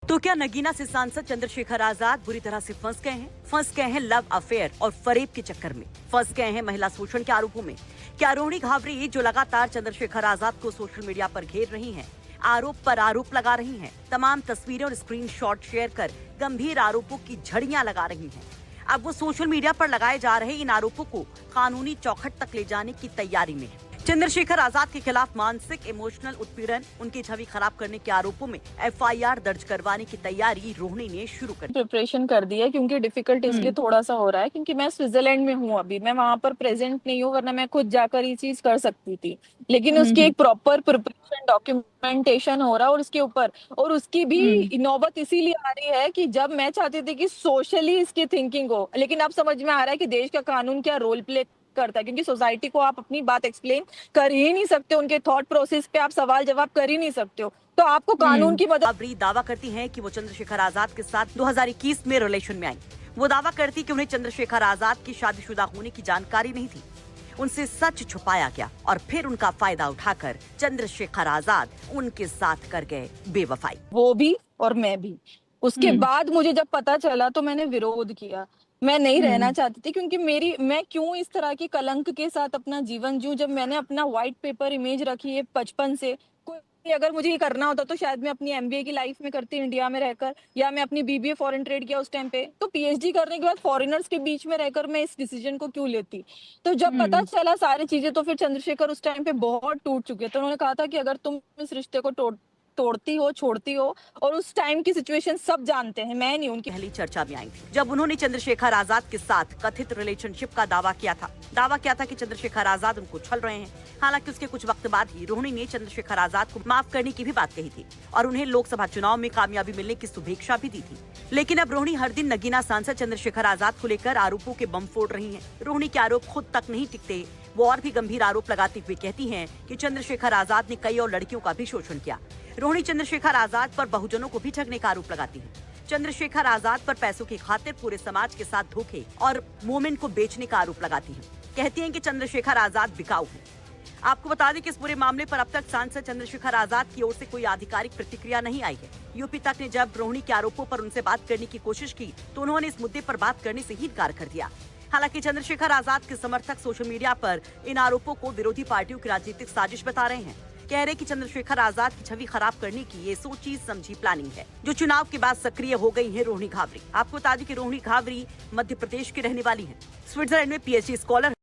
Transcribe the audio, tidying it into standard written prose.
तो क्या नगीना से सांसद चंद्रशेखर आजाद बुरी तरह से फंस गए हैं लव अफेयर और फरेब के चक्कर में, फंस गए हैं महिला शोषण के आरोपों में। क्या रोहिणी घावरी जो लगातार चंद्रशेखर आजाद को सोशल मीडिया पर घेर रही हैं, आरोप पर आरोप लगा रही हैं, तमाम तस्वीरें और स्क्रीनशॉट शेयर कर गंभीर आरोपों की झड़ियां लगा रही हैं। अब वो सोशल मीडिया पर लगाए जा रहे इन आरोपों को कानूनी चौखट तक ले जाने की तैयारी में है। चंद्रशेखर आजाद के खिलाफ मानसिक इमोशनल उत्पीड़न, उनकी छवि खराब करने के आरोपों में एफआईआर दर्ज करवाने की तैयारी रोहिणी ने शुरू कर दी। प्रिपरेशन कर दी है क्योंकि डिफिकल्ट इसलिए थोड़ा सा हो रहा है क्योंकि मैं स्विट्जरलैंड में हूँ, अभी मैं वहां पर प्रेजेंट नहीं हूँ, वरना मैं खुद जाकर ये चीज कर सकती थी। लेकिन उसकी एक प्रॉपर प्रिपरेशन डॉक्यूमेंटेशन हो रहा है और उसके ऊपर, और उसकी भी नौबत इसीलिए आ रही है कि जब मैं चाहती थी कि सोशली इसकी थिंकिंग हो, लेकिन अब समझ में आ रहा है कि देश का कानून क्या रोल प्ले करता है, क्योंकि सोसाइटी को आप अपनी बात एक्सप्लेन कर ही नहीं सकते, उनके थॉट प्रोसेस पे आप सवाल जवाब कर ही नहीं सकते हो, तो आपको कानून की मदद। घावरी दावा करती हैं कि वो चंद्रशेखर आजाद के साथ 2021 में रिलेशन में आई। वो दावा करती कि उन्हें चंद्रशेखर आजाद की शादीशुदा होने की जानकारी नहीं थी, उनसे सच छुपाया गया और फिर उनका फायदा उठाकर चंद्रशेखर आजाद उनके साथ कर गए बेवफाई। वो भी और मैं भी। उसके बाद मुझे जब पता चला तो मैंने विरोध किया। मैं नहीं रहना चाहती थी क्योंकि मैं क्यों इस तरह के कलंक के साथ अपना जीवन जीऊं, जब मैंने अपना व्हाइट पेपर इमेज रखी है बचपन से। कोई अगर मुझे ये करना होता तो शायद मैं अपनी एमबीए की लाइफ में करती इंडिया में रहकर, या मैं अपनी बीबीए फॉरेन ट्रेड किया उस टाइम पे, तो पीएचडी करने के बाद फॉरेनर्स के बीच में रहकर मैं इस डिसीजन को क्यों लेती। तो जब पता चला सारी चीजें, तो फिर चंद्रशेखर उस टाइम पे बहुत टूट चुके थे। उन्होंने कहा था कि अगर तुम इस रिश्ते को तोड़ती हो, छोड़ती हो, और उस टाइम की सिचुएशन सब जानते हैं, मैं नहीं। उनकी पहली चर्चा में आई थी जब उन्होंने चंद्रशेखर आजाद के साथ कथित रिलेशनशिप का दावा किया था कि चंद्रशेखर आजाद उनको छल रहे हैं। हालांकि उसके कुछ वक्त बाद ही रोहिणी ने चंद्रशेखर आजाद को माफ करने की भी बात कही थी और उन्हें लोकसभा चुनाव में कामयाबी मिलने की शुभेच्छा भी दी थी। लेकिन अब रोहिणी हर दिन नगीना सांसद चंद्रशेखर आजाद को लेकर आरोपों के बम फोड़ रही है। रोहिणी के आरोप खुद तक नहीं टिकते, वो और भी गंभीर आरोप लगाते हुए कहती हैं कि चंद्रशेखर आजाद ने कई और लड़कियों का भी शोषण किया। रोहिणी चंद्रशेखर आजाद पर बहुजनों को भी ठगने का आरोप लगाती है। चंद्रशेखर आजाद पर पैसों की खातिर पूरे समाज के साथ धोखे और मोमेंट को बेचने का आरोप लगाती है। कहती हैं कि चंद्रशेखर आजाद बिकाऊ है। आपको बता दें कि इस पूरे मामले पर अब तक सांसद चंद्रशेखर आजाद की ओर से कोई आधिकारिक प्रतिक्रिया नहीं आई है। यूपी तक ने जब रोहिणी के आरोपों पर उनसे बात करने की कोशिश की तो उन्होंने इस मुद्दे पर बात करने से ही इनकार कर दिया। हालांकि चंद्रशेखर आजाद के समर्थक सोशल मीडिया पर इन आरोपों को विरोधी पार्टियों की राजनीतिक साजिश बता रहे हैं। कह रहे कि चंद्रशेखर आजाद की छवि खराब करने की ये सोची समझी प्लानिंग है, जो चुनाव के बाद सक्रिय हो गई है रोहिणी घावरी। आपको बता दें कि रोहिणी घावरी मध्य प्रदेश की रहने वाली है, स्विट्जरलैंड में पीएचडी स्कॉलर